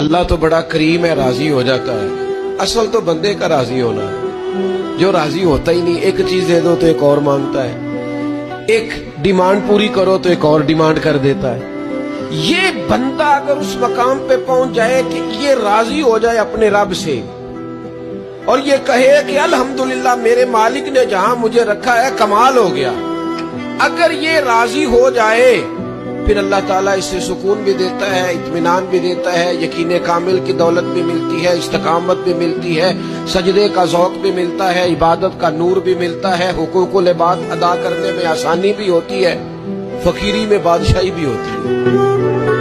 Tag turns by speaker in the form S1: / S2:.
S1: अल्लाह तो बड़ा करीम है, राजी हो जाता है। असल तो बंदे का राजी होना है, जो राजी होता ही नहीं। एक चीज दे दो तो एक और मांगता है, एक डिमांड पूरी करो तो एक और डिमांड कर देता है। ये बंदा अगर उस मकाम पे पहुंच जाए कि ये राजी हो जाए अपने रब से और ये कहे कि अल्हम्दुलिल्लाह मेरे मालिक ने जहां मुझे रखा है कमाल हो गया, अगर ये राजी हो जाए फिर अल्लाह ताला इससे सुकून भी देता है, इत्मीनान भी देता है, यकीन कामिल की दौलत भी मिलती है, इस्तकामत भी मिलती है, सजदे का ज़ौक़ भी मिलता है, इबादत का नूर भी मिलता है, हुकूकुल इबाद अदा करने में आसानी भी होती है, फकीरी में बादशाही भी होती है।